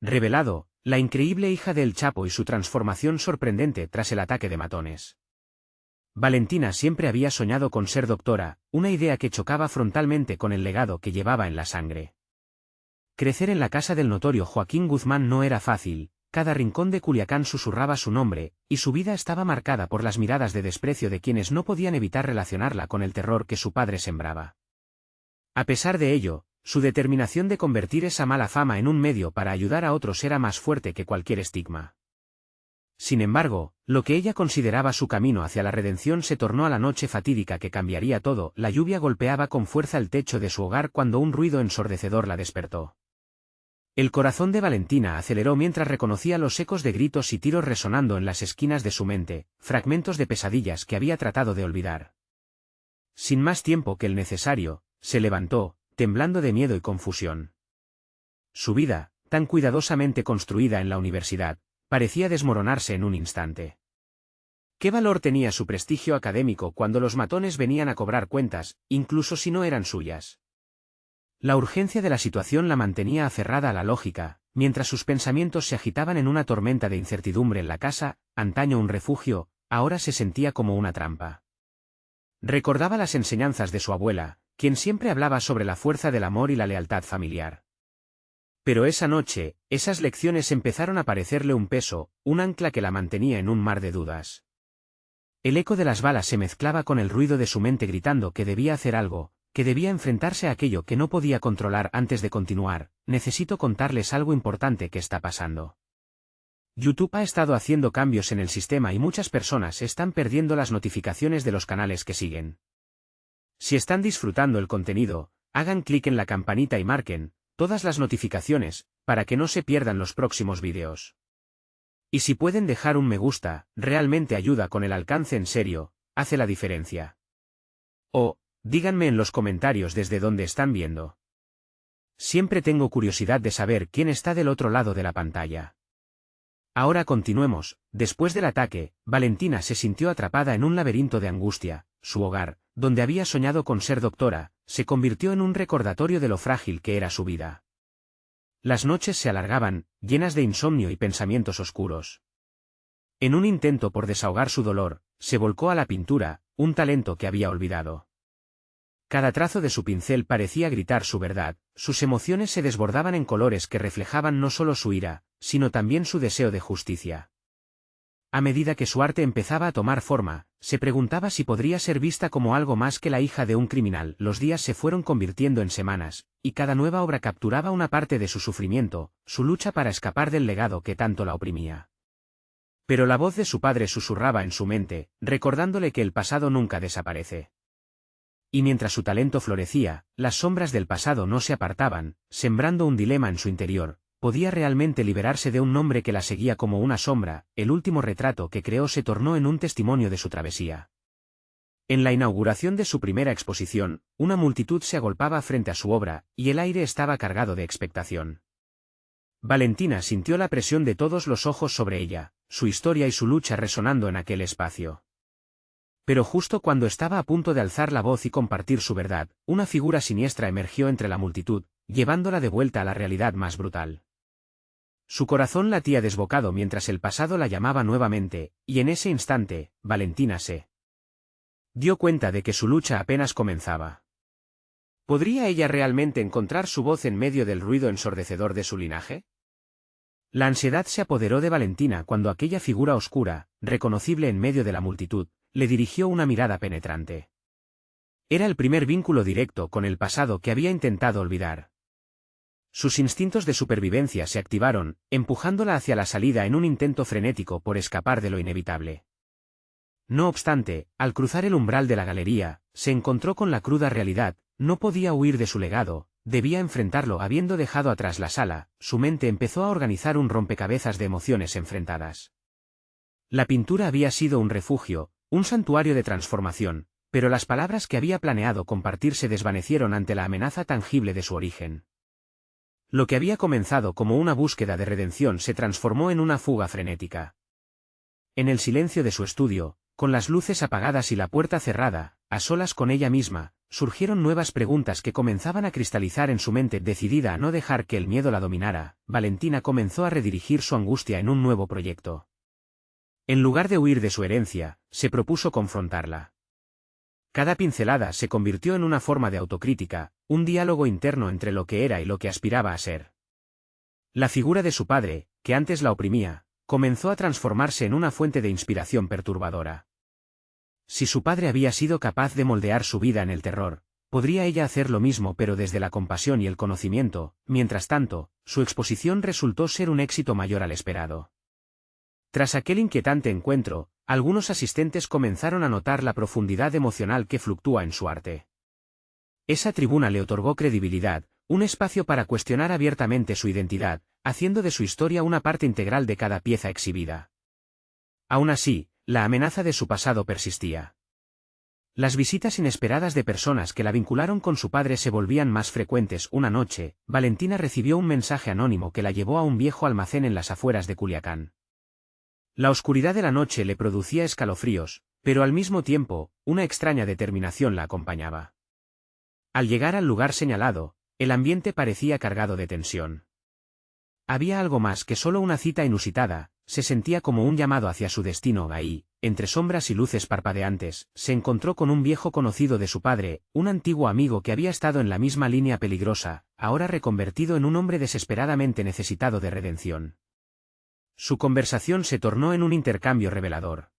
Revelado, la increíble hija del Chapo y su transformación sorprendente tras el ataque de matones. Valentina siempre había soñado con ser doctora, una idea que chocaba frontalmente con el legado que llevaba en la sangre. Crecer en la casa del notorio Joaquín Guzmán no era fácil, cada rincón de Culiacán susurraba su nombre, y su vida estaba marcada por las miradas de desprecio de quienes no podían evitar relacionarla con el terror que su padre sembraba. A pesar de ello, su determinación de convertir esa mala fama en un medio para ayudar a otros era más fuerte que cualquier estigma. Sin embargo, lo que ella consideraba su camino hacia la redención se tornó a la noche fatídica que cambiaría todo. La lluvia golpeaba con fuerza el techo de su hogar cuando un ruido ensordecedor la despertó. El corazón de Valentina aceleró mientras reconocía los ecos de gritos y tiros resonando en las esquinas de su mente, fragmentos de pesadillas que había tratado de olvidar. Sin más tiempo que el necesario, se levantó, temblando de miedo y confusión. Su vida, tan cuidadosamente construida en la universidad, parecía desmoronarse en un instante. ¿Qué valor tenía su prestigio académico cuando los matones venían a cobrar cuentas, incluso si no eran suyas? La urgencia de la situación la mantenía aferrada a la lógica, mientras sus pensamientos se agitaban en una tormenta de incertidumbre en la casa, antaño un refugio, ahora se sentía como una trampa. Recordaba las enseñanzas de su abuela, quien siempre hablaba sobre la fuerza del amor y la lealtad familiar. Pero esa noche, esas lecciones empezaron a parecerle un peso, un ancla que la mantenía en un mar de dudas. El eco de las balas se mezclaba con el ruido de su mente gritando que debía hacer algo, que debía enfrentarse a aquello que no podía controlar. Antes de continuar, necesito contarles algo importante que está pasando. YouTube ha estado haciendo cambios en el sistema y muchas personas están perdiendo las notificaciones de los canales que siguen. Si están disfrutando el contenido, hagan clic en la campanita y marquen todas las notificaciones, para que no se pierdan los próximos vídeos. Y si pueden dejar un me gusta, realmente ayuda con el alcance. En serio, hace la diferencia. O, díganme en los comentarios desde dónde están viendo. Siempre tengo curiosidad de saber quién está del otro lado de la pantalla. Ahora continuemos. Después del ataque, Valentina se sintió atrapada en un laberinto de angustia. Su hogar, donde había soñado con ser doctora, se convirtió en un recordatorio de lo frágil que era su vida. Las noches se alargaban, llenas de insomnio y pensamientos oscuros. En un intento por desahogar su dolor, se volcó a la pintura, un talento que había olvidado. Cada trazo de su pincel parecía gritar su verdad, sus emociones se desbordaban en colores que reflejaban no solo su ira, sino también su deseo de justicia. A medida que su arte empezaba a tomar forma, se preguntaba si podría ser vista como algo más que la hija de un criminal. Los días se fueron convirtiendo en semanas, y cada nueva obra capturaba una parte de su sufrimiento, su lucha para escapar del legado que tanto la oprimía. Pero la voz de su padre susurraba en su mente, recordándole que el pasado nunca desaparece. Y mientras su talento florecía, las sombras del pasado no se apartaban, sembrando un dilema en su interior. ¿Podía realmente liberarse de un nombre que la seguía como una sombra? El último retrato que creó se tornó en un testimonio de su travesía. En la inauguración de su primera exposición, una multitud se agolpaba frente a su obra, y el aire estaba cargado de expectación. Valentina sintió la presión de todos los ojos sobre ella, su historia y su lucha resonando en aquel espacio. Pero justo cuando estaba a punto de alzar la voz y compartir su verdad, una figura siniestra emergió entre la multitud, llevándola de vuelta a la realidad más brutal. Su corazón latía desbocado mientras el pasado la llamaba nuevamente, y en ese instante, Valentina se dio cuenta de que su lucha apenas comenzaba. ¿Podría ella realmente encontrar su voz en medio del ruido ensordecedor de su linaje? La ansiedad se apoderó de Valentina cuando aquella figura oscura, reconocible en medio de la multitud, le dirigió una mirada penetrante. Era el primer vínculo directo con el pasado que había intentado olvidar. Sus instintos de supervivencia se activaron, empujándola hacia la salida en un intento frenético por escapar de lo inevitable. No obstante, al cruzar el umbral de la galería, se encontró con la cruda realidad. No podía huir de su legado, debía enfrentarlo. Habiendo dejado atrás la sala, su mente empezó a organizar un rompecabezas de emociones enfrentadas. La pintura había sido un refugio, un santuario de transformación, pero las palabras que había planeado compartir se desvanecieron ante la amenaza tangible de su origen. Lo que había comenzado como una búsqueda de redención se transformó en una fuga frenética. En el silencio de su estudio, con las luces apagadas y la puerta cerrada, a solas con ella misma, surgieron nuevas preguntas que comenzaban a cristalizar en su mente. Decidida a no dejar que el miedo la dominara, Valentina comenzó a redirigir su angustia en un nuevo proyecto. En lugar de huir de su herencia, se propuso confrontarla. Cada pincelada se convirtió en una forma de autocrítica, un diálogo interno entre lo que era y lo que aspiraba a ser. La figura de su padre, que antes la oprimía, comenzó a transformarse en una fuente de inspiración perturbadora. Si su padre había sido capaz de moldear su vida en el terror, podría ella hacer lo mismo pero desde la compasión y el conocimiento. Mientras tanto, su exposición resultó ser un éxito mayor al esperado. Tras aquel inquietante encuentro, algunos asistentes comenzaron a notar la profundidad emocional que fluctúa en su arte. Esa tribuna le otorgó credibilidad, un espacio para cuestionar abiertamente su identidad, haciendo de su historia una parte integral de cada pieza exhibida. Aún así, la amenaza de su pasado persistía. Las visitas inesperadas de personas que la vincularon con su padre se volvían más frecuentes. Una noche, Valentina recibió un mensaje anónimo que la llevó a un viejo almacén en las afueras de Culiacán. La oscuridad de la noche le producía escalofríos, pero al mismo tiempo, una extraña determinación la acompañaba. Al llegar al lugar señalado, el ambiente parecía cargado de tensión. Había algo más que solo una cita inusitada, se sentía como un llamado hacia su destino. Ahí, entre sombras y luces parpadeantes, se encontró con un viejo conocido de su padre, un antiguo amigo que había estado en la misma línea peligrosa, ahora reconvertido en un hombre desesperadamente necesitado de redención. Su conversación se tornó en un intercambio revelador.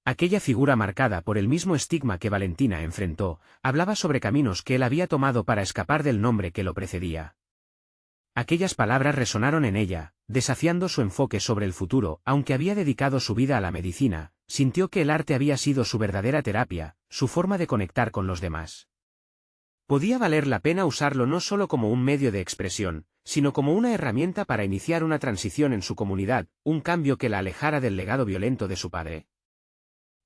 Aquella figura marcada por el mismo estigma que Valentina enfrentó, hablaba sobre caminos que él había tomado para escapar del nombre que lo precedía. Aquellas palabras resonaron en ella, desafiando su enfoque sobre el futuro. Aunque había dedicado su vida a la medicina, sintió que el arte había sido su verdadera terapia, su forma de conectar con los demás. Podía valer la pena usarlo no solo como un medio de expresión, sino como una herramienta para iniciar una transición en su comunidad, un cambio que la alejara del legado violento de su padre.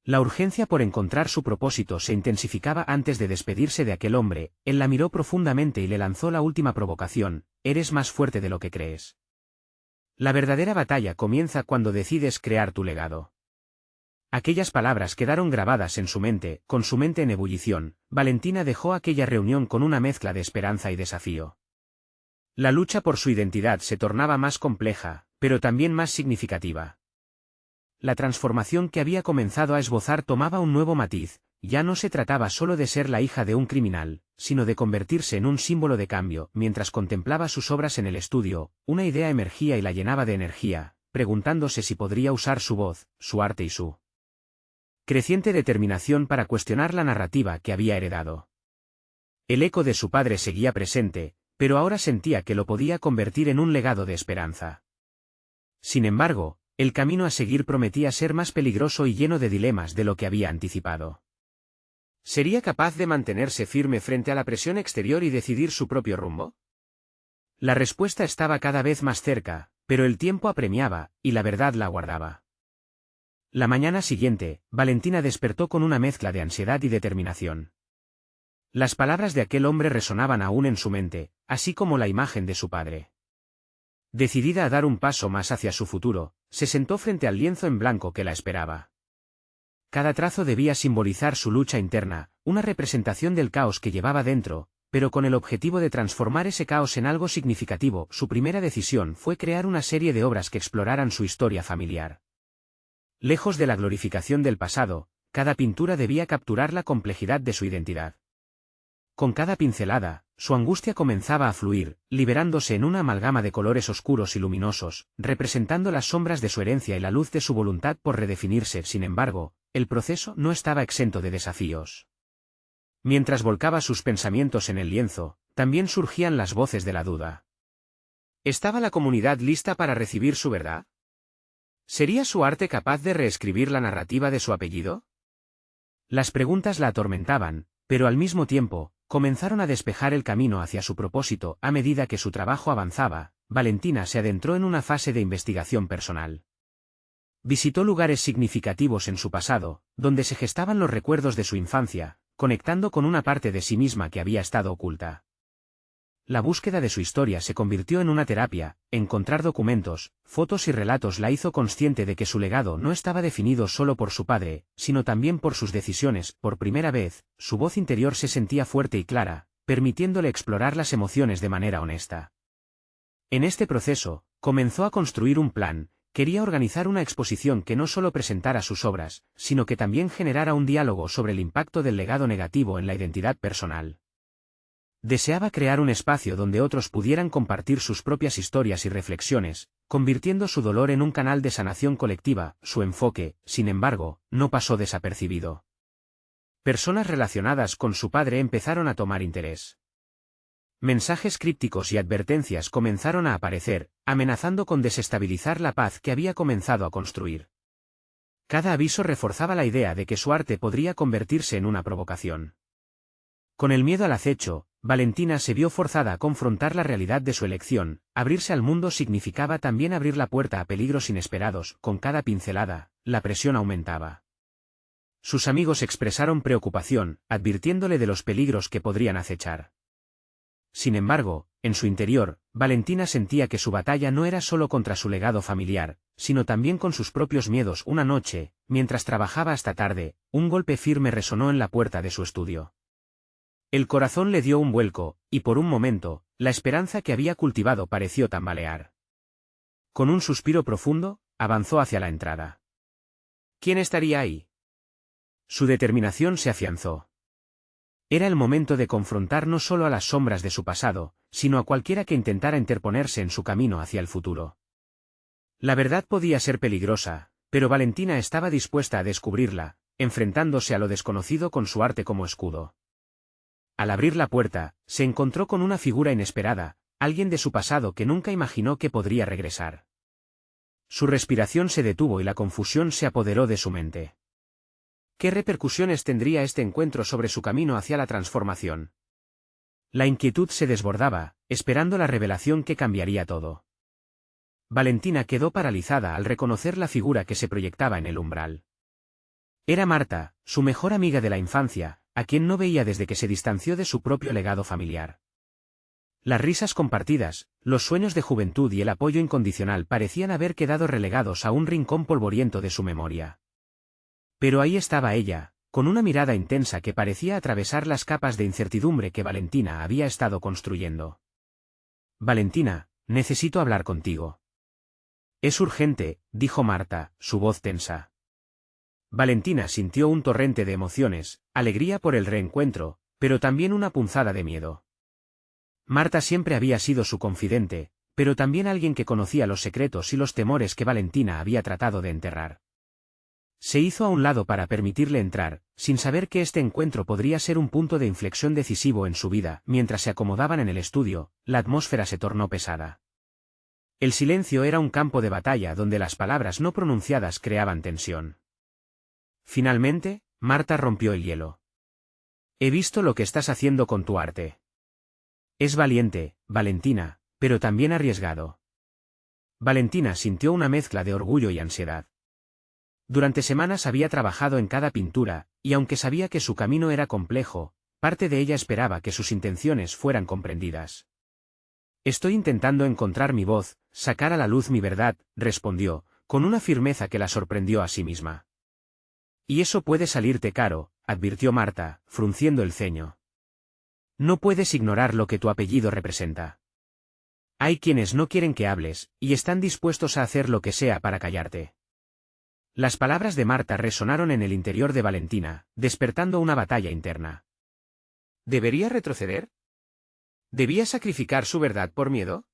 La urgencia por encontrar su propósito se intensificaba antes de despedirse de aquel hombre. Él la miró profundamente y le lanzó la última provocación: eres más fuerte de lo que crees. La verdadera batalla comienza cuando decides crear tu legado. Aquellas palabras quedaron grabadas en su mente. Con su mente en ebullición, Valentina dejó aquella reunión con una mezcla de esperanza y desafío. La lucha por su identidad se tornaba más compleja, pero también más significativa. La transformación que había comenzado a esbozar tomaba un nuevo matiz. Ya no se trataba solo de ser la hija de un criminal, sino de convertirse en un símbolo de cambio. Mientras contemplaba sus obras en el estudio, una idea emergía y la llenaba de energía, preguntándose si podría usar su voz, su arte y su creciente determinación para cuestionar la narrativa que había heredado. El eco de su padre seguía presente, pero ahora sentía que lo podía convertir en un legado de esperanza. Sin embargo, el camino a seguir prometía ser más peligroso y lleno de dilemas de lo que había anticipado. ¿Sería capaz de mantenerse firme frente a la presión exterior y decidir su propio rumbo? La respuesta estaba cada vez más cerca, pero el tiempo apremiaba, y la verdad la aguardaba. La mañana siguiente, Valentina despertó con una mezcla de ansiedad y determinación. Las palabras de aquel hombre resonaban aún en su mente, así como la imagen de su padre. Decidida a dar un paso más hacia su futuro, se sentó frente al lienzo en blanco que la esperaba. Cada trazo debía simbolizar su lucha interna, una representación del caos que llevaba dentro, pero con el objetivo de transformar ese caos en algo significativo. Su primera decisión fue crear una serie de obras que exploraran su historia familiar. Lejos de la glorificación del pasado, cada pintura debía capturar la complejidad de su identidad. Con cada pincelada, su angustia comenzaba a fluir, liberándose en una amalgama de colores oscuros y luminosos, representando las sombras de su herencia y la luz de su voluntad por redefinirse. Sin embargo, el proceso no estaba exento de desafíos. Mientras volcaba sus pensamientos en el lienzo, también surgían las voces de la duda. ¿Estaba la comunidad lista para recibir su verdad? ¿Sería su arte capaz de reescribir la narrativa de su apellido? Las preguntas la atormentaban, pero al mismo tiempo, comenzaron a despejar el camino hacia su propósito. A medida que su trabajo avanzaba, Valentina se adentró en una fase de investigación personal. Visitó lugares significativos en su pasado, donde se gestaban los recuerdos de su infancia, conectando con una parte de sí misma que había estado oculta. La búsqueda de su historia se convirtió en una terapia. Encontrar documentos, fotos y relatos la hizo consciente de que su legado no estaba definido solo por su padre, sino también por sus decisiones. Por primera vez, su voz interior se sentía fuerte y clara, permitiéndole explorar las emociones de manera honesta. En este proceso, comenzó a construir un plan. Quería organizar una exposición que no solo presentara sus obras, sino que también generara un diálogo sobre el impacto del legado negativo en la identidad personal. Deseaba crear un espacio donde otros pudieran compartir sus propias historias y reflexiones, convirtiendo su dolor en un canal de sanación colectiva. Su enfoque, sin embargo, no pasó desapercibido. Personas relacionadas con su padre empezaron a tomar interés. Mensajes crípticos y advertencias comenzaron a aparecer, amenazando con desestabilizar la paz que había comenzado a construir. Cada aviso reforzaba la idea de que su arte podría convertirse en una provocación. Con el miedo al acecho, Valentina se vio forzada a confrontar la realidad de su elección. Abrirse al mundo significaba también abrir la puerta a peligros inesperados. Con cada pincelada, la presión aumentaba. Sus amigos expresaron preocupación, advirtiéndole de los peligros que podrían acechar. Sin embargo, en su interior, Valentina sentía que su batalla no era solo contra su legado familiar, sino también con sus propios miedos. Una noche, mientras trabajaba hasta tarde, un golpe firme resonó en la puerta de su estudio. El corazón le dio un vuelco, y por un momento, la esperanza que había cultivado pareció tambalear. Con un suspiro profundo, avanzó hacia la entrada. ¿Quién estaría ahí? Su determinación se afianzó. Era el momento de confrontar no solo a las sombras de su pasado, sino a cualquiera que intentara interponerse en su camino hacia el futuro. La verdad podía ser peligrosa, pero Valentina estaba dispuesta a descubrirla, enfrentándose a lo desconocido con su arte como escudo. Al abrir la puerta, se encontró con una figura inesperada, alguien de su pasado que nunca imaginó que podría regresar. Su respiración se detuvo y la confusión se apoderó de su mente. ¿Qué repercusiones tendría este encuentro sobre su camino hacia la transformación? La inquietud se desbordaba, esperando la revelación que cambiaría todo. Valentina quedó paralizada al reconocer la figura que se proyectaba en el umbral. Era Marta, su mejor amiga de la infancia, a quien no veía desde que se distanció de su propio legado familiar. Las risas compartidas, los sueños de juventud y el apoyo incondicional parecían haber quedado relegados a un rincón polvoriento de su memoria. Pero ahí estaba ella, con una mirada intensa que parecía atravesar las capas de incertidumbre que Valentina había estado construyendo. «Valentina, necesito hablar contigo». «Es urgente», dijo Marta, su voz tensa. Valentina sintió un torrente de emociones, alegría por el reencuentro, pero también una punzada de miedo. Marta siempre había sido su confidente, pero también alguien que conocía los secretos y los temores que Valentina había tratado de enterrar. Se hizo a un lado para permitirle entrar, sin saber que este encuentro podría ser un punto de inflexión decisivo en su vida. Mientras se acomodaban en el estudio, la atmósfera se tornó pesada. El silencio era un campo de batalla donde las palabras no pronunciadas creaban tensión. Finalmente, Marta rompió el hielo. «He visto lo que estás haciendo con tu arte. Es valiente, Valentina, pero también arriesgado». Valentina sintió una mezcla de orgullo y ansiedad. Durante semanas había trabajado en cada pintura, y aunque sabía que su camino era complejo, parte de ella esperaba que sus intenciones fueran comprendidas. «Estoy intentando encontrar mi voz, sacar a la luz mi verdad», respondió, con una firmeza que la sorprendió a sí misma. «Y eso puede salirte caro», advirtió Marta, frunciendo el ceño. «No puedes ignorar lo que tu apellido representa. Hay quienes no quieren que hables, y están dispuestos a hacer lo que sea para callarte». Las palabras de Marta resonaron en el interior de Valentina, despertando una batalla interna. ¿Debería retroceder? ¿Debía sacrificar su verdad por miedo?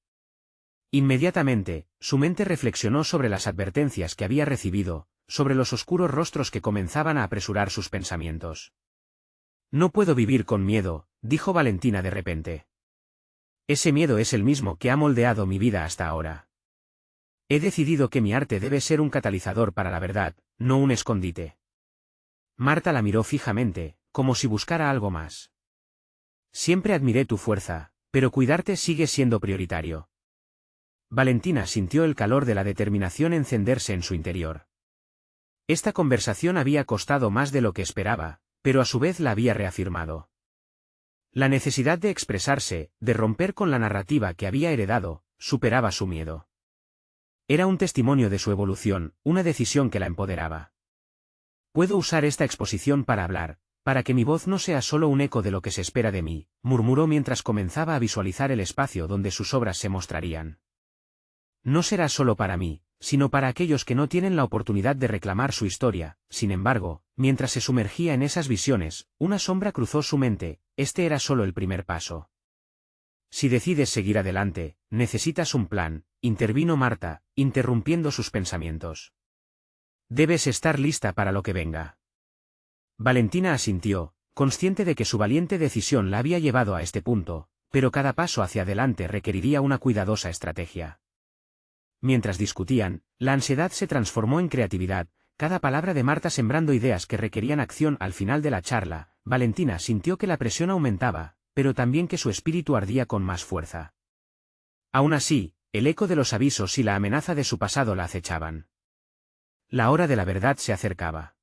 Inmediatamente, su mente reflexionó sobre las advertencias que había recibido, sobre los oscuros rostros que comenzaban a apresurar sus pensamientos. «No puedo vivir con miedo», dijo Valentina de repente. «Ese miedo es el mismo que ha moldeado mi vida hasta ahora. He decidido que mi arte debe ser un catalizador para la verdad, no un escondite». Marta la miró fijamente, como si buscara algo más. «Siempre admiré tu fuerza, pero cuidarte sigue siendo prioritario». Valentina sintió el calor de la determinación encenderse en su interior. Esta conversación había costado más de lo que esperaba, pero a su vez la había reafirmado. La necesidad de expresarse, de romper con la narrativa que había heredado, superaba su miedo. Era un testimonio de su evolución, una decisión que la empoderaba. Puedo usar esta exposición para hablar, para que mi voz no sea solo un eco de lo que se espera de mí, murmuró mientras comenzaba a visualizar el espacio donde sus obras se mostrarían. No será solo para mí, sino para aquellos que no tienen la oportunidad de reclamar su historia. Sin embargo, mientras se sumergía en esas visiones, una sombra cruzó su mente. Este era solo el primer paso. Si decides seguir adelante, necesitas un plan, intervino Marta, interrumpiendo sus pensamientos. Debes estar lista para lo que venga. Valentina asintió, consciente de que su valiente decisión la había llevado a este punto, pero cada paso hacia adelante requeriría una cuidadosa estrategia. Mientras discutían, la ansiedad se transformó en creatividad, cada palabra de Marta sembrando ideas que requerían acción. Al final de la charla, Valentina sintió que la presión aumentaba, pero también que su espíritu ardía con más fuerza. Aún así, el eco de los avisos y la amenaza de su pasado la acechaban. La hora de la verdad se acercaba.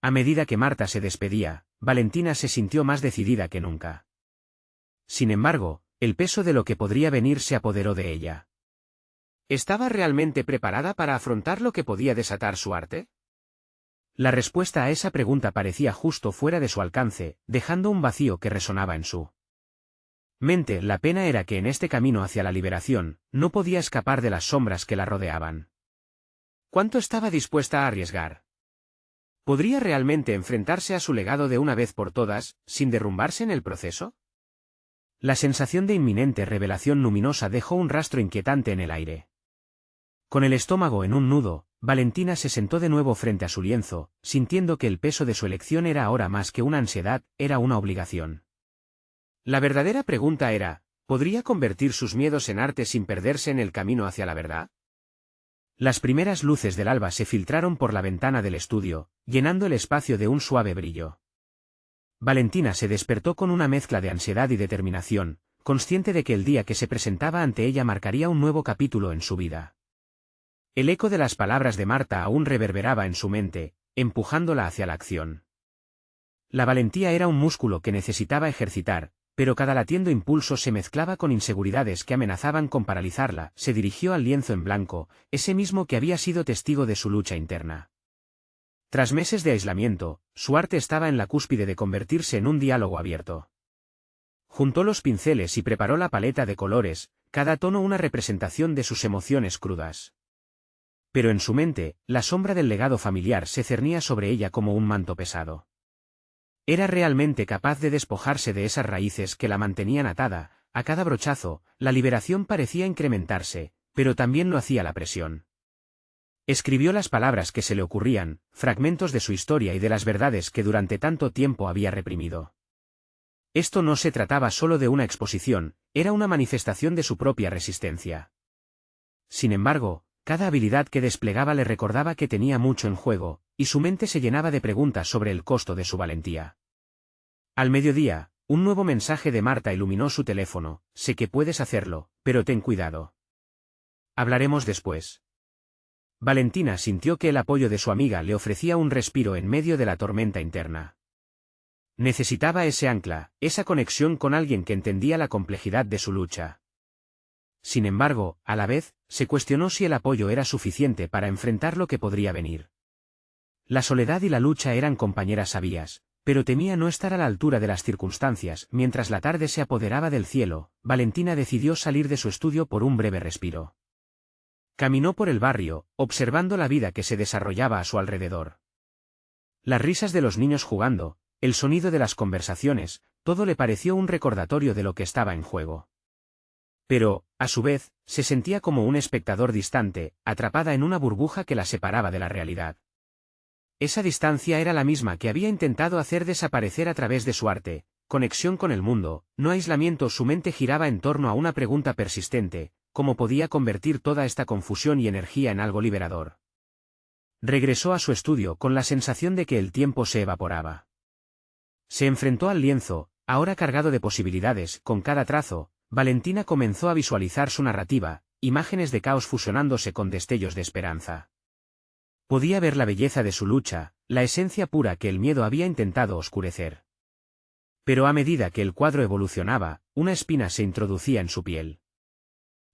A medida que Marta se despedía, Valentina se sintió más decidida que nunca. Sin embargo, el peso de lo que podría venir se apoderó de ella. ¿Estaba realmente preparada para afrontar lo que podía desatar su arte? La respuesta a esa pregunta parecía justo fuera de su alcance, dejando un vacío que resonaba en su mente. La pena era que en este camino hacia la liberación, no podía escapar de las sombras que la rodeaban. ¿Cuánto estaba dispuesta a arriesgar? ¿Podría realmente enfrentarse a su legado de una vez por todas, sin derrumbarse en el proceso? La sensación de inminente revelación luminosa dejó un rastro inquietante en el aire. Con el estómago en un nudo, Valentina se sentó de nuevo frente a su lienzo, sintiendo que el peso de su elección era ahora más que una ansiedad, era una obligación. La verdadera pregunta era, ¿podría convertir sus miedos en arte sin perderse en el camino hacia la verdad? Las primeras luces del alba se filtraron por la ventana del estudio, llenando el espacio de un suave brillo. Valentina se despertó con una mezcla de ansiedad y determinación, consciente de que el día que se presentaba ante ella marcaría un nuevo capítulo en su vida. El eco de las palabras de Marta aún reverberaba en su mente, empujándola hacia la acción. La valentía era un músculo que necesitaba ejercitar, pero cada latiendo impulso se mezclaba con inseguridades que amenazaban con paralizarla. Se dirigió al lienzo en blanco, ese mismo que había sido testigo de su lucha interna. Tras meses de aislamiento, su arte estaba en la cúspide de convertirse en un diálogo abierto. Juntó los pinceles y preparó la paleta de colores, cada tono una representación de sus emociones crudas. Pero en su mente, la sombra del legado familiar se cernía sobre ella como un manto pesado. ¿Era realmente capaz de despojarse de esas raíces que la mantenían atada? A cada brochazo, la liberación parecía incrementarse, pero también lo hacía la presión. Escribió las palabras que se le ocurrían, fragmentos de su historia y de las verdades que durante tanto tiempo había reprimido. Esto no se trataba solo de una exposición, era una manifestación de su propia resistencia. Sin embargo, cada habilidad que desplegaba le recordaba que tenía mucho en juego, y su mente se llenaba de preguntas sobre el costo de su valentía. Al mediodía, un nuevo mensaje de Marta iluminó su teléfono. Sé que puedes hacerlo, pero ten cuidado. Hablaremos después. Valentina sintió que el apoyo de su amiga le ofrecía un respiro en medio de la tormenta interna. Necesitaba ese ancla, esa conexión con alguien que entendía la complejidad de su lucha. Sin embargo, a la vez, se cuestionó si el apoyo era suficiente para enfrentar lo que podría venir. La soledad y la lucha eran compañeras sabias, pero temía no estar a la altura de las circunstancias. Mientras la tarde se apoderaba del cielo, Valentina decidió salir de su estudio por un breve respiro. Caminó por el barrio, observando la vida que se desarrollaba a su alrededor. Las risas de los niños jugando, el sonido de las conversaciones, todo le pareció un recordatorio de lo que estaba en juego. Pero, a su vez, se sentía como un espectador distante, atrapada en una burbuja que la separaba de la realidad. Esa distancia era la misma que había intentado hacer desaparecer a través de su arte, conexión con el mundo, no aislamiento. Su mente giraba en torno a una pregunta persistente: ¿cómo podía convertir toda esta confusión y energía en algo liberador? Regresó a su estudio con la sensación de que el tiempo se evaporaba. Se enfrentó al lienzo, ahora cargado de posibilidades. Con cada trazo, Valentina comenzó a visualizar su narrativa, imágenes de caos fusionándose con destellos de esperanza. Podía ver la belleza de su lucha, la esencia pura que el miedo había intentado oscurecer. Pero a medida que el cuadro evolucionaba, una espina se introducía en su piel.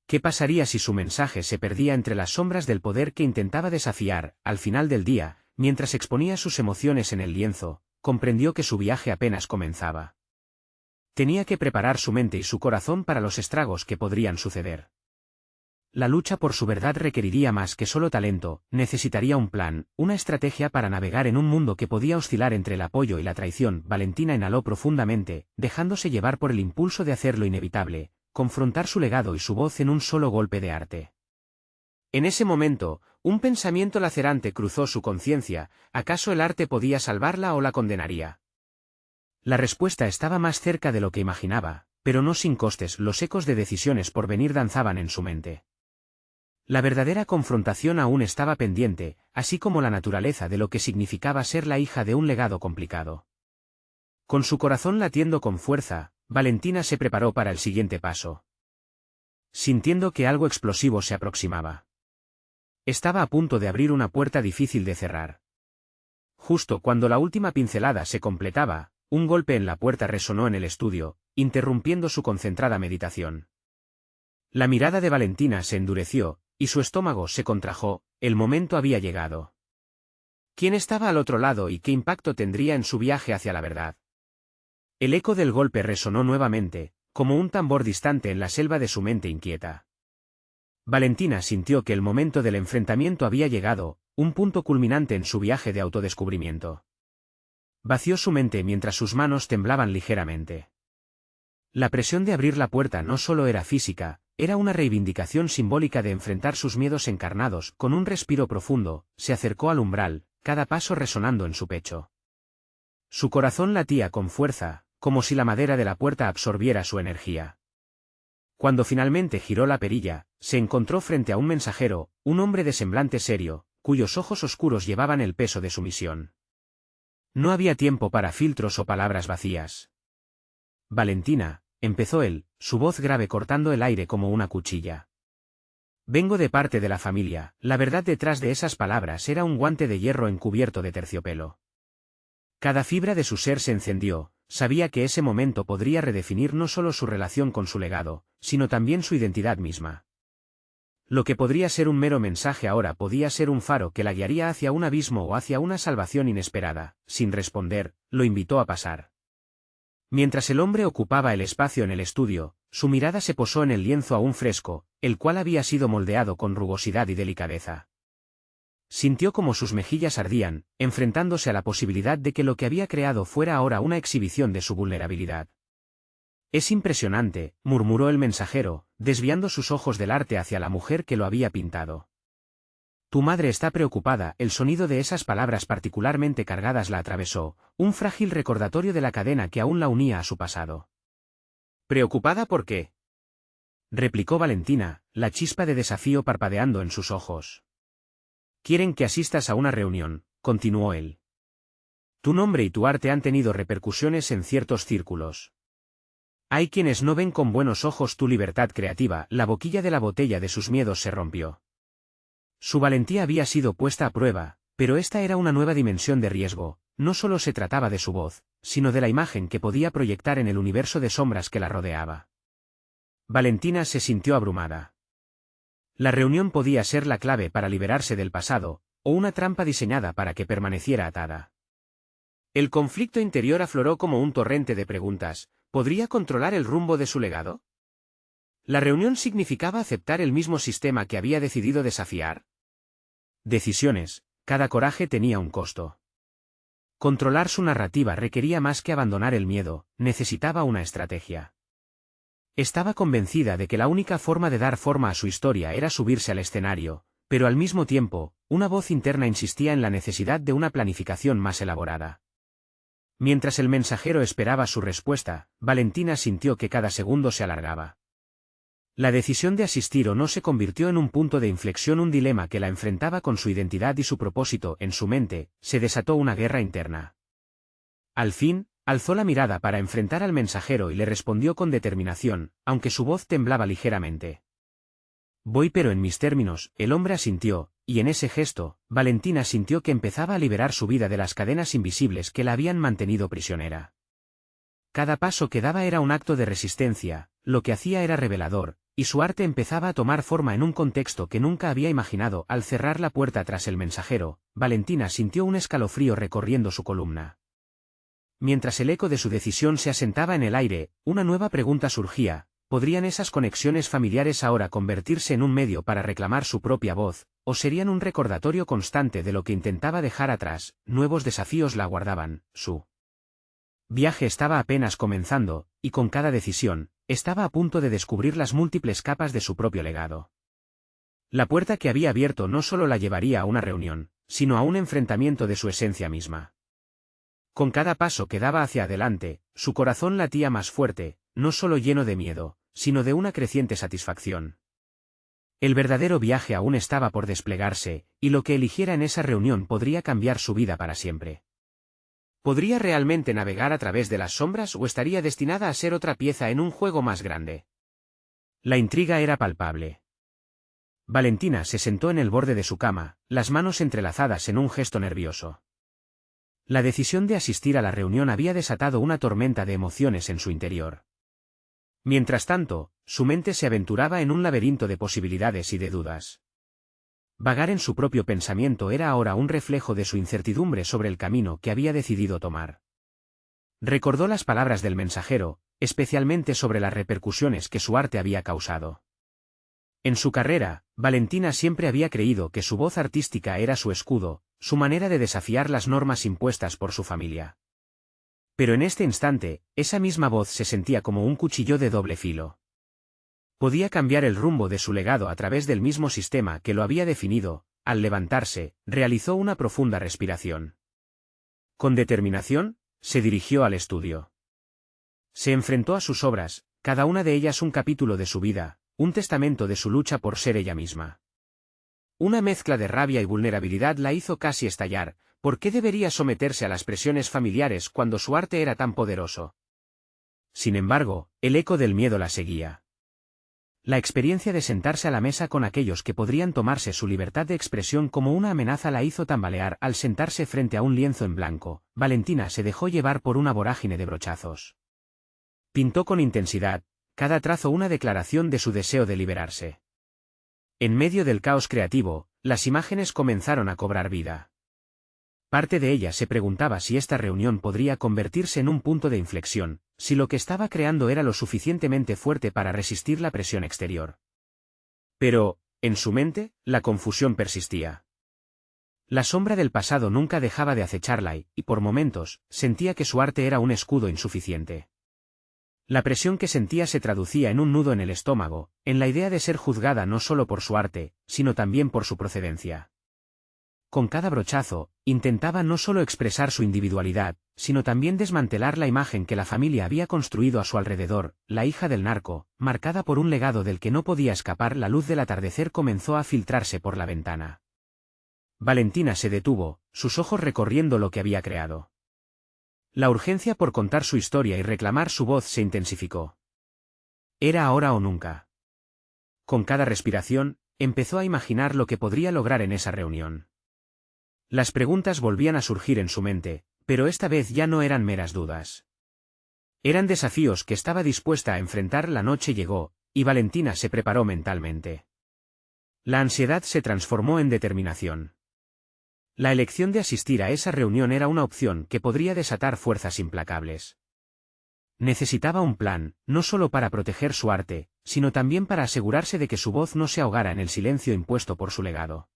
¿Qué pasaría si su mensaje se perdía entre las sombras del poder que intentaba desafiar? Al final del día, mientras exponía sus emociones en el lienzo, comprendió que su viaje apenas comenzaba. Tenía que preparar su mente y su corazón para los estragos que podrían suceder. La lucha por su verdad requeriría más que solo talento, necesitaría un plan, una estrategia para navegar en un mundo que podía oscilar entre el apoyo y la traición. Valentina inhaló profundamente, dejándose llevar por el impulso de hacer lo inevitable, confrontar su legado y su voz en un solo golpe de arte. En ese momento, un pensamiento lacerante cruzó su conciencia: ¿acaso el arte podía salvarla o la condenaría? La respuesta estaba más cerca de lo que imaginaba, pero no sin costes. Los ecos de decisiones por venir danzaban en su mente. La verdadera confrontación aún estaba pendiente, así como la naturaleza de lo que significaba ser la hija de un legado complicado. Con su corazón latiendo con fuerza, Valentina se preparó para el siguiente paso. Sintiendo que algo explosivo se aproximaba. Estaba a punto de abrir una puerta difícil de cerrar. Justo cuando la última pincelada se completaba, un golpe en la puerta resonó en el estudio, interrumpiendo su concentrada meditación. La mirada de Valentina se endureció, y su estómago se contrajo. El momento había llegado. ¿Quién estaba al otro lado y qué impacto tendría en su viaje hacia la verdad? El eco del golpe resonó nuevamente, como un tambor distante en la selva de su mente inquieta. Valentina sintió que el momento del enfrentamiento había llegado, un punto culminante en su viaje de autodescubrimiento. Vació su mente mientras sus manos temblaban ligeramente. La presión de abrir la puerta no solo era física, era una reivindicación simbólica de enfrentar sus miedos encarnados. Con un respiro profundo, se acercó al umbral, cada paso resonando en su pecho. Su corazón latía con fuerza, como si la madera de la puerta absorbiera su energía. Cuando finalmente giró la perilla, se encontró frente a un mensajero, un hombre de semblante serio, cuyos ojos oscuros llevaban el peso de su misión. No había tiempo para filtros o palabras vacías. Valentina, empezó él, su voz grave cortando el aire como una cuchilla. Vengo de parte de la familia. La verdad detrás de esas palabras era un guante de hierro encubierto de terciopelo. Cada fibra de su ser se encendió, sabía que ese momento podría redefinir no solo su relación con su legado, sino también su identidad misma. Lo que podría ser un mero mensaje ahora podía ser un faro que la guiaría hacia un abismo o hacia una salvación inesperada. Sin responder, lo invitó a pasar. Mientras el hombre ocupaba el espacio en el estudio, su mirada se posó en el lienzo aún fresco, el cual había sido moldeado con rugosidad y delicadeza. Sintió como sus mejillas ardían, enfrentándose a la posibilidad de que lo que había creado fuera ahora una exhibición de su vulnerabilidad. Es impresionante, murmuró el mensajero, desviando sus ojos del arte hacia la mujer que lo había pintado. Tu madre está preocupada. El sonido de esas palabras particularmente cargadas la atravesó, un frágil recordatorio de la cadena que aún la unía a su pasado. ¿Preocupada por qué? Replicó Valentina, la chispa de desafío parpadeando en sus ojos. Quieren que asistas a una reunión, continuó él. Tu nombre y tu arte han tenido repercusiones en ciertos círculos. Hay quienes no ven con buenos ojos tu libertad creativa. La boquilla de la botella de sus miedos se rompió. Su valentía había sido puesta a prueba, pero esta era una nueva dimensión de riesgo. No solo se trataba de su voz, sino de la imagen que podía proyectar en el universo de sombras que la rodeaba. Valentina se sintió abrumada. La reunión podía ser la clave para liberarse del pasado, o una trampa diseñada para que permaneciera atada. El conflicto interior afloró como un torrente de preguntas. ¿Podría controlar el rumbo de su legado? ¿La reunión significaba aceptar el mismo sistema que había decidido desafiar? Decisiones, cada coraje tenía un costo. Controlar su narrativa requería más que abandonar el miedo, necesitaba una estrategia. Estaba convencida de que la única forma de dar forma a su historia era subirse al escenario, pero al mismo tiempo, una voz interna insistía en la necesidad de una planificación más elaborada. Mientras el mensajero esperaba su respuesta, Valentina sintió que cada segundo se alargaba. La decisión de asistir o no se convirtió en un punto de inflexión, un dilema que la enfrentaba con su identidad y su propósito. En su mente, se desató una guerra interna. Al fin, alzó la mirada para enfrentar al mensajero y le respondió con determinación, aunque su voz temblaba ligeramente. Voy, pero en mis términos. El hombre asintió, y en ese gesto, Valentina sintió que empezaba a liberar su vida de las cadenas invisibles que la habían mantenido prisionera. cada paso que daba era un acto de resistencia, lo que hacía era revelador, y su arte empezaba a tomar forma en un contexto que nunca había imaginado. Al cerrar la puerta tras el mensajero, Valentina sintió un escalofrío recorriendo su columna. Mientras el eco de su decisión se asentaba en el aire, una nueva pregunta surgía: ¿podrían esas conexiones familiares ahora convertirse en un medio para reclamar su propia voz, o serían un recordatorio constante de lo que intentaba dejar atrás? Nuevos desafíos la aguardaban. Su viaje estaba apenas comenzando, y con cada decisión, estaba a punto de descubrir las múltiples capas de su propio legado. La puerta que había abierto no solo la llevaría a una reunión, sino a un enfrentamiento de su esencia misma. Con cada paso que daba hacia adelante, su corazón latía más fuerte, no solo lleno de miedo, sino de una creciente satisfacción. El verdadero viaje aún estaba por desplegarse, y lo que eligiera en esa reunión podría cambiar su vida para siempre. ¿Podría realmente navegar a través de las sombras o estaría destinada a ser otra pieza en un juego más grande? La intriga era palpable. Valentina se sentó en el borde de su cama, las manos entrelazadas en un gesto nervioso. La decisión de asistir a la reunión había desatado una tormenta de emociones en su interior. Mientras tanto, su mente se aventuraba en un laberinto de posibilidades y de dudas. Vagar en su propio pensamiento era ahora un reflejo de su incertidumbre sobre el camino que había decidido tomar. Recordó las palabras del mensajero, especialmente sobre las repercusiones que su arte había causado. En su carrera, Valentina siempre había creído que su voz artística era su escudo, su manera de desafiar las normas impuestas por su familia. Pero en este instante, esa misma voz se sentía como un cuchillo de doble filo. Podía cambiar el rumbo de su legado a través del mismo sistema que lo había definido. Al levantarse, realizó una profunda respiración. Con determinación, se dirigió al estudio. Se enfrentó a sus obras, cada una de ellas un capítulo de su vida, un testamento de su lucha por ser ella misma. Una mezcla de rabia y vulnerabilidad la hizo casi estallar. ¿Por qué debería someterse a las presiones familiares cuando su arte era tan poderoso? Sin embargo, el eco del miedo la seguía. La experiencia de sentarse a la mesa con aquellos que podrían tomarse su libertad de expresión como una amenaza la hizo tambalear. Al sentarse frente a un lienzo en blanco, Valentina se dejó llevar por una vorágine de brochazos. Pintó con intensidad, cada trazo una declaración de su deseo de liberarse. En medio del caos creativo, las imágenes comenzaron a cobrar vida. Parte de ella se preguntaba si esta reunión podría convertirse en un punto de inflexión, si lo que estaba creando era lo suficientemente fuerte para resistir la presión exterior. Pero, en su mente, la confusión persistía. La sombra del pasado nunca dejaba de acecharla y, por momentos, sentía que su arte era un escudo insuficiente. La presión que sentía se traducía en un nudo en el estómago, en la idea de ser juzgada no solo por su arte, sino también por su procedencia. Con cada brochazo, intentaba no solo expresar su individualidad, sino también desmantelar la imagen que la familia había construido a su alrededor. La hija del narco, marcada por un legado del que no podía escapar. La luz del atardecer comenzó a filtrarse por la ventana. Valentina se detuvo, sus ojos recorriendo lo que había creado. La urgencia por contar su historia y reclamar su voz se intensificó. Era ahora o nunca. Con cada respiración, empezó a imaginar lo que podría lograr en esa reunión. Las preguntas volvían a surgir en su mente, pero esta vez ya no eran meras dudas. Eran desafíos que estaba dispuesta a enfrentar. La noche llegó, y Valentina se preparó mentalmente. La ansiedad se transformó en determinación. La elección de asistir a esa reunión era una opción que podría desatar fuerzas implacables. Necesitaba un plan, no solo para proteger su arte, sino también para asegurarse de que su voz no se ahogara en el silencio impuesto por su legado.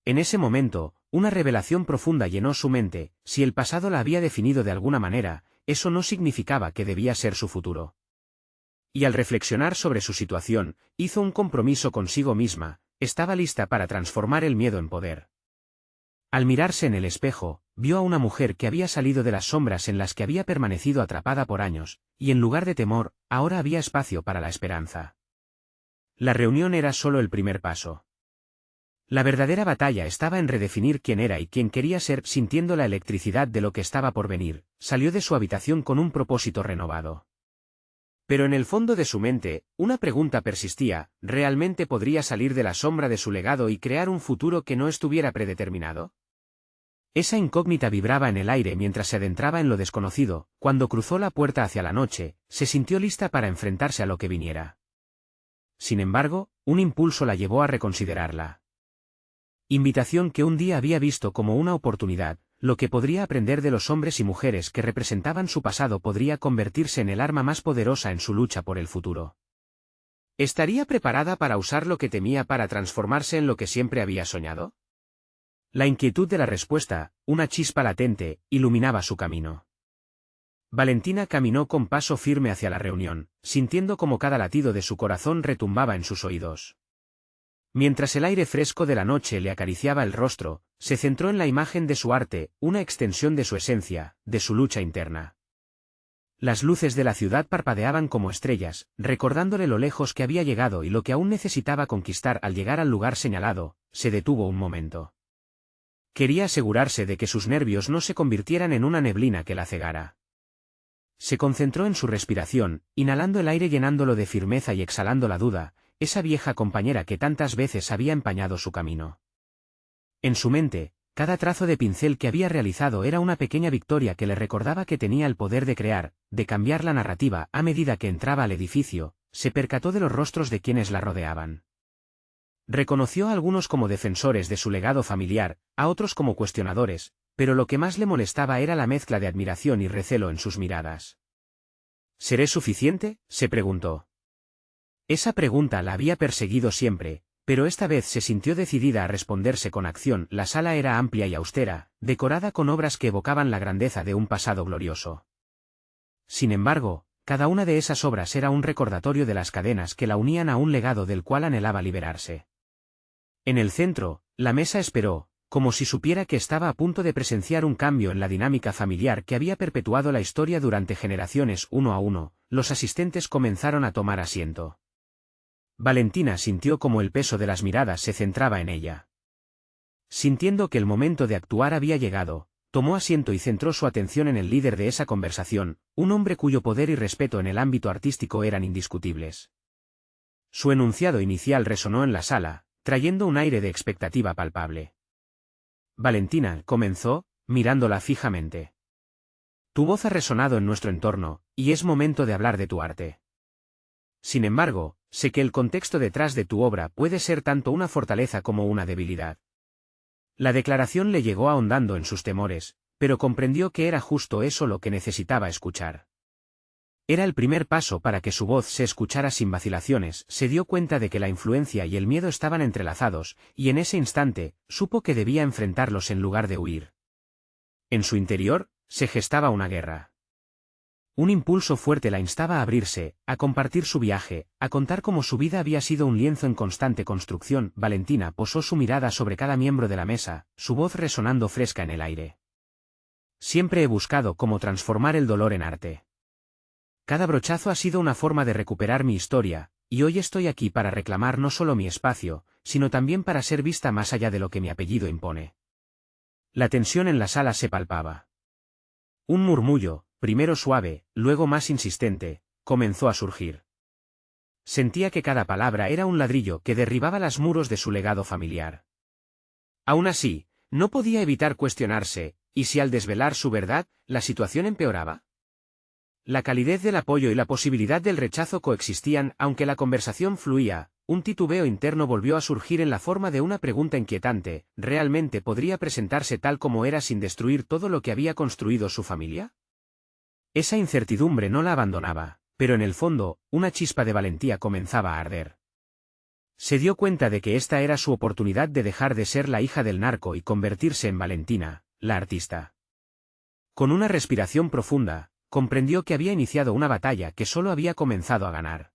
En ese momento, una revelación profunda llenó su mente. Si el pasado la había definido de alguna manera, eso no significaba que debía ser su futuro. Y al reflexionar sobre su situación, hizo un compromiso consigo misma: estaba lista para transformar el miedo en poder. Al mirarse en el espejo, vio a una mujer que había salido de las sombras en las que había permanecido atrapada por años, y en lugar de temor, ahora había espacio para la esperanza. La reunión era solo el primer paso. La verdadera batalla estaba en redefinir quién era y quién quería ser. Sintiendo la electricidad de lo que estaba por venir, salió de su habitación con un propósito renovado. Pero en el fondo de su mente, una pregunta persistía: ¿realmente podría salir de la sombra de su legado y crear un futuro que no estuviera predeterminado? Esa incógnita vibraba en el aire mientras se adentraba en lo desconocido. Cuando cruzó la puerta hacia la noche, se sintió lista para enfrentarse a lo que viniera. Sin embargo, un impulso la llevó a reconsiderarla invitación que un día había visto como una oportunidad. Lo que podría aprender de los hombres y mujeres que representaban su pasado podría convertirse en el arma más poderosa en su lucha por el futuro. ¿Estaría preparada para usar lo que temía para transformarse en lo que siempre había soñado? La inquietud de la respuesta, una chispa latente, iluminaba su camino. Valentina caminó con paso firme hacia la reunión, sintiendo como cada latido de su corazón retumbaba en sus oídos. Mientras el aire fresco de la noche le acariciaba el rostro, se centró en la imagen de su arte, una extensión de su esencia, de su lucha interna. Las luces de la ciudad parpadeaban como estrellas, recordándole lo lejos que había llegado y lo que aún necesitaba conquistar. Al llegar al lugar señalado, se detuvo un momento. Quería asegurarse de que sus nervios no se convirtieran en una neblina que la cegara. Se concentró en su respiración, inhalando el aire llenándolo de firmeza y exhalando la duda, esa vieja compañera que tantas veces había empañado su camino. En su mente, cada trazo de pincel que había realizado era una pequeña victoria que le recordaba que tenía el poder de crear, de cambiar la narrativa. A medida que entraba al edificio, se percató de los rostros de quienes la rodeaban. Reconoció a algunos como defensores de su legado familiar, a otros como cuestionadores, pero lo que más le molestaba era la mezcla de admiración y recelo en sus miradas. ¿Seré suficiente?, se preguntó. Esa pregunta la había perseguido siempre, pero esta vez se sintió decidida a responderse con acción. La sala era amplia y austera, decorada con obras que evocaban la grandeza de un pasado glorioso. Sin embargo, cada una de esas obras era un recordatorio de las cadenas que la unían a un legado del cual anhelaba liberarse. En el centro, la mesa esperó, como si supiera que estaba a punto de presenciar un cambio en la dinámica familiar que había perpetuado la historia durante generaciones. Uno a uno, los asistentes comenzaron a tomar asiento. Valentina sintió como el peso de las miradas se centraba en ella. Sintiendo que el momento de actuar había llegado, tomó asiento y centró su atención en el líder de esa conversación, un hombre cuyo poder y respeto en el ámbito artístico eran indiscutibles. Su enunciado inicial resonó en la sala, trayendo un aire de expectativa palpable. Valentina, comenzó, mirándola fijamente. Tu voz ha resonado en nuestro entorno, y es momento de hablar de tu arte. Sin embargo, sé que el contexto detrás de tu obra puede ser tanto una fortaleza como una debilidad. La declaración le llegó ahondando en sus temores, pero comprendió que era justo eso lo que necesitaba escuchar. Era el primer paso para que su voz se escuchara sin vacilaciones. Se dio cuenta de que la influencia y el miedo estaban entrelazados, y en ese instante, supo que debía enfrentarlos en lugar de huir. En su interior, se gestaba una guerra. Un impulso fuerte la instaba a abrirse, a compartir su viaje, a contar cómo su vida había sido un lienzo en constante construcción. Valentina posó su mirada sobre cada miembro de la mesa, su voz resonando fresca en el aire. Siempre he buscado cómo transformar el dolor en arte. Cada brochazo ha sido una forma de recuperar mi historia, y hoy estoy aquí para reclamar no solo mi espacio, sino también para ser vista más allá de lo que mi apellido impone. La tensión en la sala se palpaba. Un murmullo, primero suave, luego más insistente, comenzó a surgir. Sentía que cada palabra era un ladrillo que derribaba los muros de su legado familiar. Aún así, no podía evitar cuestionarse, ¿y si al desvelar su verdad, la situación empeoraba? La calidez del apoyo y la posibilidad del rechazo coexistían. Aunque la conversación fluía, un titubeo interno volvió a surgir en la forma de una pregunta inquietante: ¿realmente podría presentarse tal como era sin destruir todo lo que había construido su familia? Esa incertidumbre no la abandonaba, pero en el fondo, una chispa de valentía comenzaba a arder. Se dio cuenta de que esta era su oportunidad de dejar de ser la hija del narco y convertirse en Valentina, la artista. Con una respiración profunda, comprendió que había iniciado una batalla que solo había comenzado a ganar.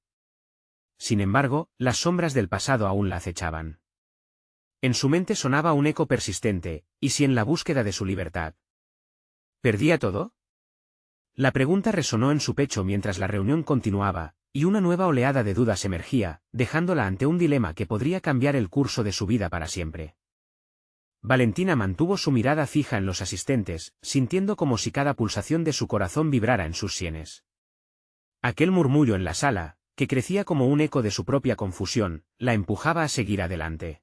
Sin embargo, las sombras del pasado aún la acechaban. En su mente sonaba un eco persistente: ¿y si en la búsqueda de su libertad perdía todo? La pregunta resonó en su pecho mientras la reunión continuaba, y una nueva oleada de dudas emergía, dejándola ante un dilema que podría cambiar el curso de su vida para siempre. Valentina mantuvo su mirada fija en los asistentes, sintiendo como si cada pulsación de su corazón vibrara en sus sienes. Aquel murmullo en la sala, que crecía como un eco de su propia confusión, la empujaba a seguir adelante.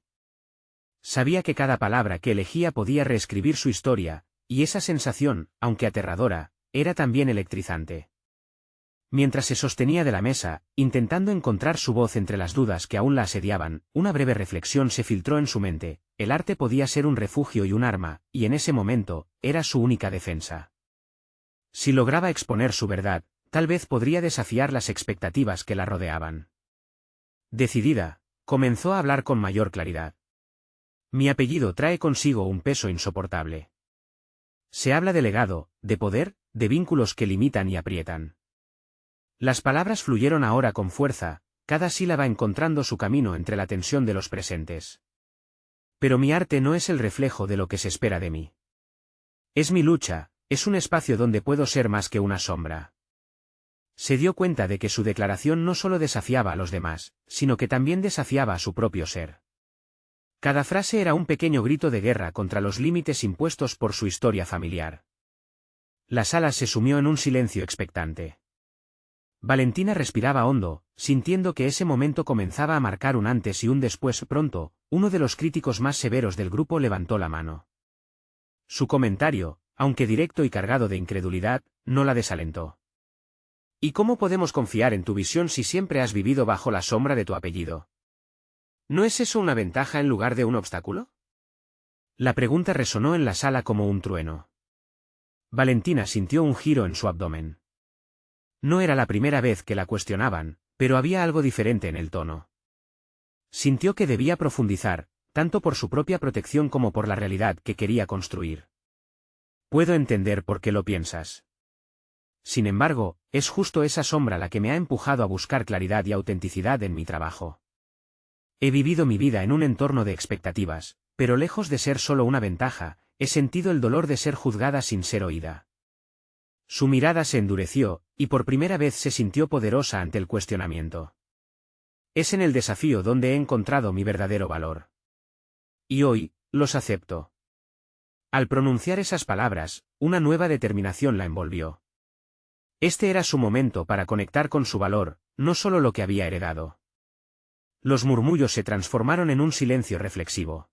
Sabía que cada palabra que elegía podía reescribir su historia, y esa sensación, aunque aterradora, era también electrizante. Mientras se sostenía de la mesa, intentando encontrar su voz entre las dudas que aún la asediaban, una breve reflexión se filtró en su mente: el arte podía ser un refugio y un arma, y en ese momento, era su única defensa. Si lograba exponer su verdad, tal vez podría desafiar las expectativas que la rodeaban. Decidida, comenzó a hablar con mayor claridad. Mi apellido trae consigo un peso insoportable. Se habla de legado, de poder, de vínculos que limitan y aprietan. Las palabras fluyeron ahora con fuerza, cada sílaba encontrando su camino entre la tensión de los presentes. Pero mi arte no es el reflejo de lo que se espera de mí. Es mi lucha, es un espacio donde puedo ser más que una sombra. Se dio cuenta de que su declaración no solo desafiaba a los demás, sino que también desafiaba a su propio ser. Cada frase era un pequeño grito de guerra contra los límites impuestos por su historia familiar. La sala se sumió en un silencio expectante. Valentina respiraba hondo, sintiendo que ese momento comenzaba a marcar un antes y un después. Pronto, uno de los críticos más severos del grupo levantó la mano. Su comentario, aunque directo y cargado de incredulidad, no la desalentó. ¿Y cómo podemos confiar en tu visión si siempre has vivido bajo la sombra de tu apellido? ¿No es eso una ventaja en lugar de un obstáculo? La pregunta resonó en la sala como un trueno. Valentina sintió un giro en su abdomen. No era la primera vez que la cuestionaban, pero había algo diferente en el tono. Sintió que debía profundizar, tanto por su propia protección como por la realidad que quería construir. Puedo entender por qué lo piensas. Sin embargo, es justo esa sombra la que me ha empujado a buscar claridad y autenticidad en mi trabajo. He vivido mi vida en un entorno de expectativas, pero lejos de ser solo una ventaja, he sentido el dolor de ser juzgada sin ser oída. Su mirada se endureció, y por primera vez se sintió poderosa ante el cuestionamiento. Es en el desafío donde he encontrado mi verdadero valor. Y hoy, los acepto. Al pronunciar esas palabras, una nueva determinación la envolvió. Este era su momento para conectar con su valor, no solo lo que había heredado. Los murmullos se transformaron en un silencio reflexivo.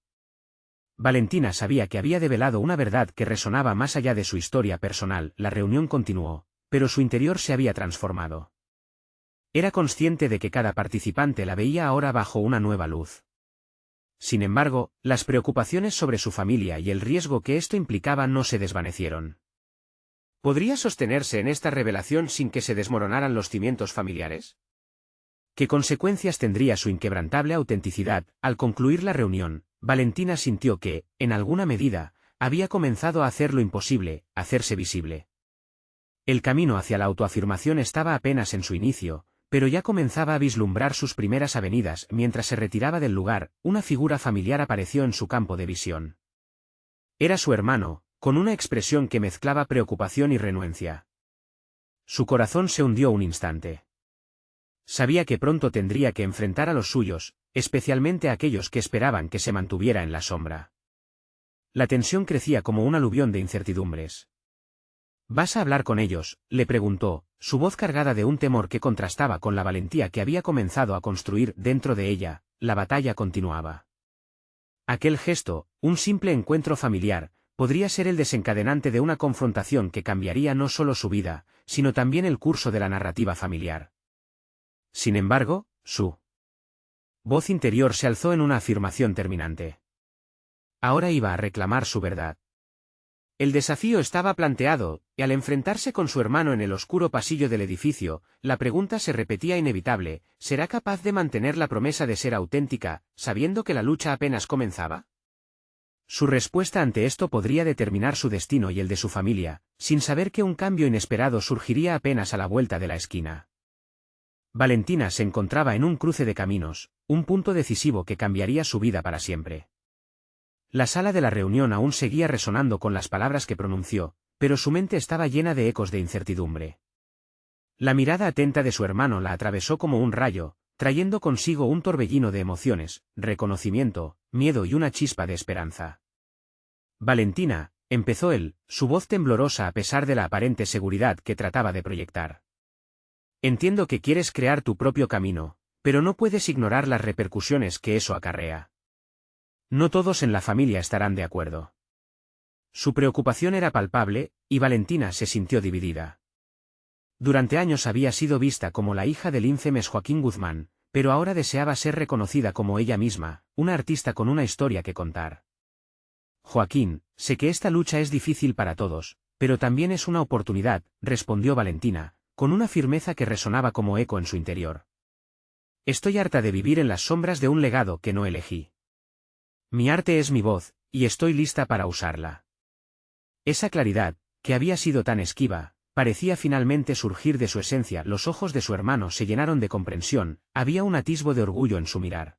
Valentina sabía que había develado una verdad que resonaba más allá de su historia personal. La reunión continuó, pero su interior se había transformado. Era consciente de que cada participante la veía ahora bajo una nueva luz. Sin embargo, las preocupaciones sobre su familia y el riesgo que esto implicaba no se desvanecieron. ¿Podría sostenerse en esta revelación sin que se desmoronaran los cimientos familiares? ¿Qué consecuencias tendría su inquebrantable autenticidad? Al concluir la reunión, Valentina sintió que, en alguna medida, había comenzado a hacer lo imposible, a hacerse visible. El camino hacia la autoafirmación estaba apenas en su inicio, pero ya comenzaba a vislumbrar sus primeras avenidas. Mientras se retiraba del lugar, una figura familiar apareció en su campo de visión. Era su hermano, con una expresión que mezclaba preocupación y renuencia. Su corazón se hundió un instante. Sabía que pronto tendría que enfrentar a los suyos, especialmente a aquellos que esperaban que se mantuviera en la sombra. La tensión crecía como un aluvión de incertidumbres. ¿Vas a hablar con ellos?, le preguntó, su voz cargada de un temor que contrastaba con la valentía que había comenzado a construir dentro de ella. La batalla continuaba. Aquel gesto, un simple encuentro familiar, podría ser el desencadenante de una confrontación que cambiaría no solo su vida, sino también el curso de la narrativa familiar. Sin embargo, su voz interior se alzó en una afirmación terminante. Ahora iba a reclamar su verdad. El desafío estaba planteado, y al enfrentarse con su hermano en el oscuro pasillo del edificio, la pregunta se repetía inevitable: ¿será capaz de mantener la promesa de ser auténtica, sabiendo que la lucha apenas comenzaba? Su respuesta ante esto podría determinar su destino y el de su familia, sin saber que un cambio inesperado surgiría apenas a la vuelta de la esquina. Valentina se encontraba en un cruce de caminos, un punto decisivo que cambiaría su vida para siempre. La sala de la reunión aún seguía resonando con las palabras que pronunció, pero su mente estaba llena de ecos de incertidumbre. La mirada atenta de su hermano la atravesó como un rayo, trayendo consigo un torbellino de emociones, reconocimiento, miedo y una chispa de esperanza. Valentina, empezó él, su voz temblorosa a pesar de la aparente seguridad que trataba de proyectar. Entiendo que quieres crear tu propio camino, pero no puedes ignorar las repercusiones que eso acarrea. No todos en la familia estarán de acuerdo. Su preocupación era palpable, y Valentina se sintió dividida. Durante años había sido vista como la hija del ínfemes Joaquín Guzmán, pero ahora deseaba ser reconocida como ella misma, una artista con una historia que contar. Joaquín, sé que esta lucha es difícil para todos, pero también es una oportunidad, respondió Valentina, con una firmeza que resonaba como eco en su interior. Estoy harta de vivir en las sombras de un legado que no elegí. Mi arte es mi voz, y estoy lista para usarla. Esa claridad, que había sido tan esquiva, parecía finalmente surgir de su esencia. Los ojos de su hermano se llenaron de comprensión, había un atisbo de orgullo en su mirar.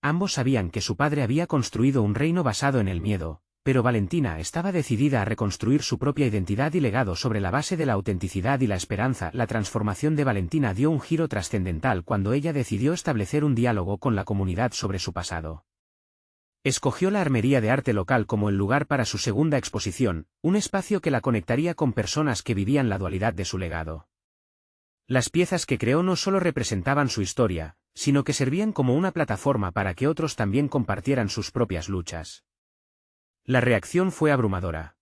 Ambos sabían que su padre había construido un reino basado en el miedo, pero Valentina estaba decidida a reconstruir su propia identidad y legado sobre la base de la autenticidad y la esperanza. La transformación de Valentina dio un giro trascendental cuando ella decidió establecer un diálogo con la comunidad sobre su pasado. Escogió la Armería de Arte local como el lugar para su segunda exposición, un espacio que la conectaría con personas que vivían la dualidad de su legado. Las piezas que creó no solo representaban su historia, sino que servían como una plataforma para que otros también compartieran sus propias luchas. La reacción fue abrumadora.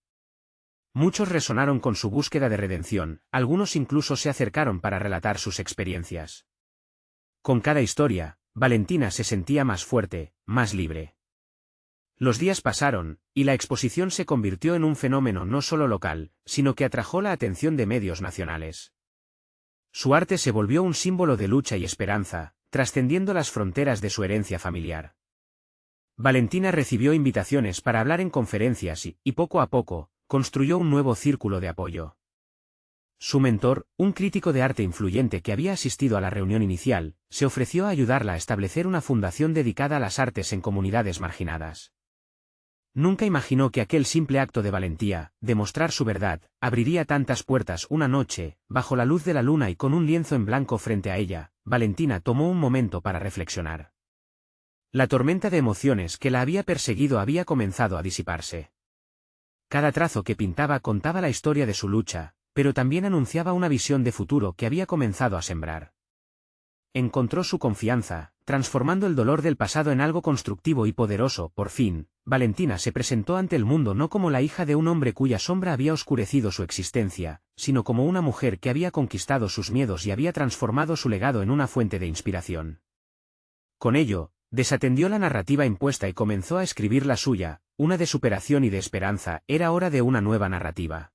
Muchos resonaron con su búsqueda de redención, algunos incluso se acercaron para relatar sus experiencias. Con cada historia, Valentina se sentía más fuerte, más libre. Los días pasaron, y la exposición se convirtió en un fenómeno no solo local, sino que atrajo la atención de medios nacionales. Su arte se volvió un símbolo de lucha y esperanza, trascendiendo las fronteras de su herencia familiar. Valentina recibió invitaciones para hablar en conferencias y poco a poco, construyó un nuevo círculo de apoyo. Su mentor, un crítico de arte influyente que había asistido a la reunión inicial, se ofreció a ayudarla a establecer una fundación dedicada a las artes en comunidades marginadas. Nunca imaginó que aquel simple acto de valentía, de mostrar su verdad, abriría tantas puertas. Una noche, bajo la luz de la luna y con un lienzo en blanco frente a ella, Valentina tomó un momento para reflexionar. La tormenta de emociones que la había perseguido había comenzado a disiparse. Cada trazo que pintaba contaba la historia de su lucha, pero también anunciaba una visión de futuro que había comenzado a sembrar. Encontró su confianza, transformando el dolor del pasado en algo constructivo y poderoso. Por fin, Valentina se presentó ante el mundo no como la hija de un hombre cuya sombra había oscurecido su existencia, sino como una mujer que había conquistado sus miedos y había transformado su legado en una fuente de inspiración. Con ello, desatendió la narrativa impuesta y comenzó a escribir la suya, una de superación y de esperanza. Era hora de una nueva narrativa.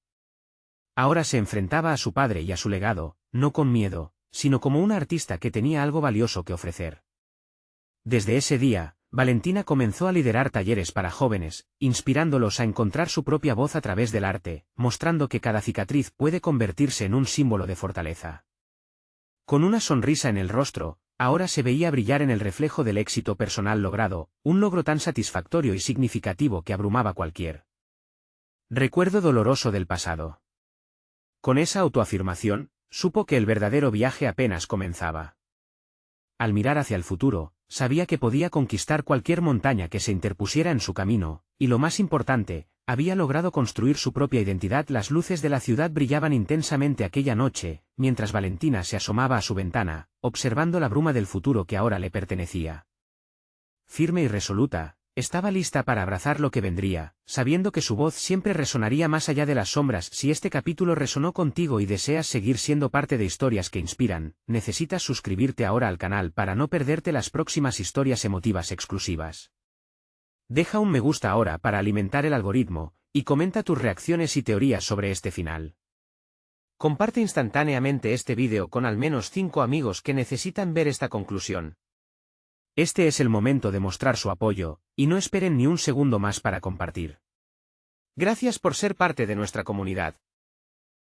Ahora se enfrentaba a su padre y a su legado, no con miedo, sino como una artista que tenía algo valioso que ofrecer. Desde ese día, Valentina comenzó a liderar talleres para jóvenes, inspirándolos a encontrar su propia voz a través del arte, mostrando que cada cicatriz puede convertirse en un símbolo de fortaleza. Con una sonrisa en el rostro, ahora se veía brillar en el reflejo del éxito personal logrado, un logro tan satisfactorio y significativo que abrumaba a cualquier recuerdo doloroso del pasado. Con esa autoafirmación, supo que el verdadero viaje apenas comenzaba. Al mirar hacia el futuro, sabía que podía conquistar cualquier montaña que se interpusiera en su camino, y lo más importante, había logrado construir su propia identidad. Las luces de la ciudad brillaban intensamente aquella noche, mientras Valentina se asomaba a su ventana, observando la bruma del futuro que ahora le pertenecía. Firme y resoluta, estaba lista para abrazar lo que vendría, sabiendo que su voz siempre resonaría más allá de las sombras. Si este capítulo resonó contigo y deseas seguir siendo parte de historias que inspiran, necesitas suscribirte ahora al canal para no perderte las próximas historias emotivas exclusivas. Deja un me gusta ahora para alimentar el algoritmo, y comenta tus reacciones y teorías sobre este final. Comparte instantáneamente este vídeo con al menos 5 amigos que necesitan ver esta conclusión. Este es el momento de mostrar su apoyo, y no esperen ni un segundo más para compartir. Gracias por ser parte de nuestra comunidad.